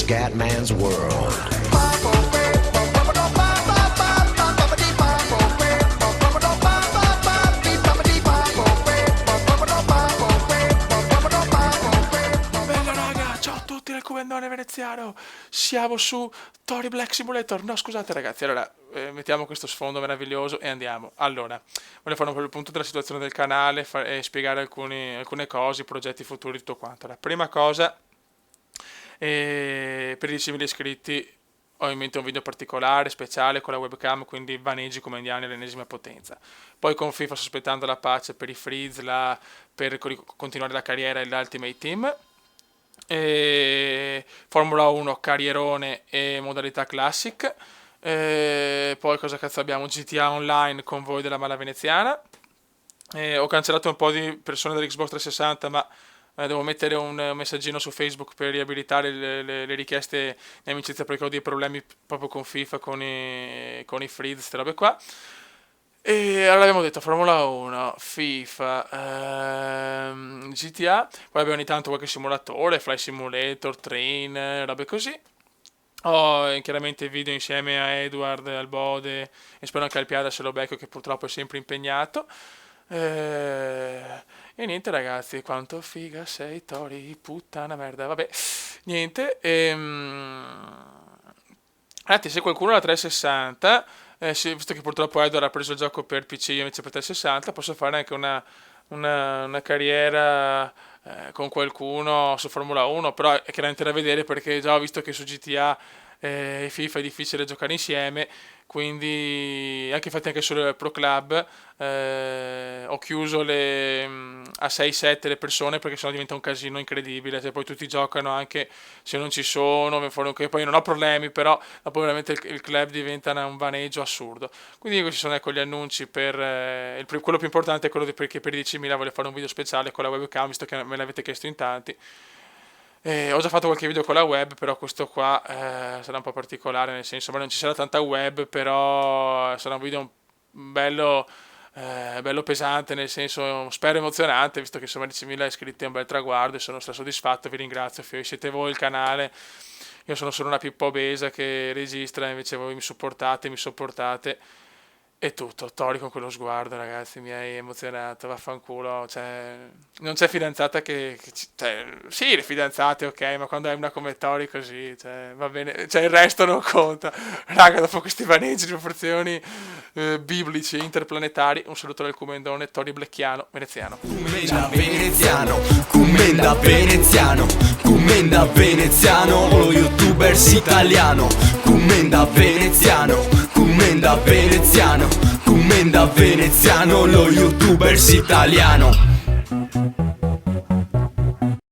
Scatman's World. Bella raga, ciao a tutti dal Cubendone veneziano. Siamo su Tori Black Simulator. No, scusate ragazzi, allora mettiamo questo sfondo meraviglioso e andiamo. Allora, voglio fare un po' il punto della situazione del canale e spiegare alcune cose, i progetti futuri, tutto quanto. La prima cosa, per i 10.000 iscritti ho in mente un video particolare, speciale, con la webcam, quindi vaneggi come indiani all'ennesima potenza. Poi con FIFA sospettando la pace per i freeze, per continuare la carriera e l'Ultimate Team. E Formula 1 carrierone e modalità classic. Poi cosa cazzo abbiamo? GTA Online con voi della Mala Veneziana. Ho cancellato un po' di persone dell'Xbox 360, ma devo mettere un messaggino su Facebook per riabilitare le richieste di amicizia, perché ho dei problemi proprio con FIFA, con i freeze, queste robe qua. E allora abbiamo detto Formula 1, FIFA, GTA, poi abbiamo ogni tanto qualche simulatore, Fly Simulator, Train, robe così. Ho chiaramente video insieme a Edward, al Bode e spero anche al Piada se lo becco, che purtroppo è sempre impegnato. E niente ragazzi, quanto figa sei Tori, puttana merda, vabbè, niente. Ragazzi, se qualcuno ha la 360, visto che purtroppo Edward ha preso il gioco per PC, io invece per 360, posso fare anche una carriera con qualcuno su Formula 1, però è chiaramente da vedere, perché già ho visto che su GTA e FIFA è difficile giocare insieme, quindi anche sul Pro Club ho chiuso a 6-7 le persone, perché sennò diventa un casino incredibile, cioè poi tutti giocano anche se non ci sono, che poi non ho problemi, però dopo veramente il club diventa un vaneggio assurdo. Quindi questi sono, ecco, gli annunci per quello più importante è quello perché per i 10.000 voglio fare un video speciale con la webcam, visto che me l'avete chiesto in tanti. Ho già fatto qualche video con la web, però questo qua sarà un po' particolare, nel senso che non ci sarà tanta web, però sarà un video bello pesante, nel senso spero emozionante, visto che insomma 10.000 iscritti è un bel traguardo e sono soddisfatto, vi ringrazio, siete voi il canale, io sono solo una pippa obesa che registra, invece voi mi sopportate. E tutto, Tori con quello sguardo, ragazzi, mi hai emozionato, vaffanculo, cioè, non c'è fidanzata cioè, sì, le fidanzate, ok, ma quando hai una come Tori così, cioè, va bene, cioè, il resto non conta. Raga, dopo questi vaneggi di proporzioni biblici, interplanetari, un saluto dal Cumendone, Tori Blecchiano, veneziano. Commenda veneziano, commenda veneziano, commenda veneziano, lo youtubers italiano, commenda veneziano, commenda veneziano, commenda veneziano, lo youtubers italiano.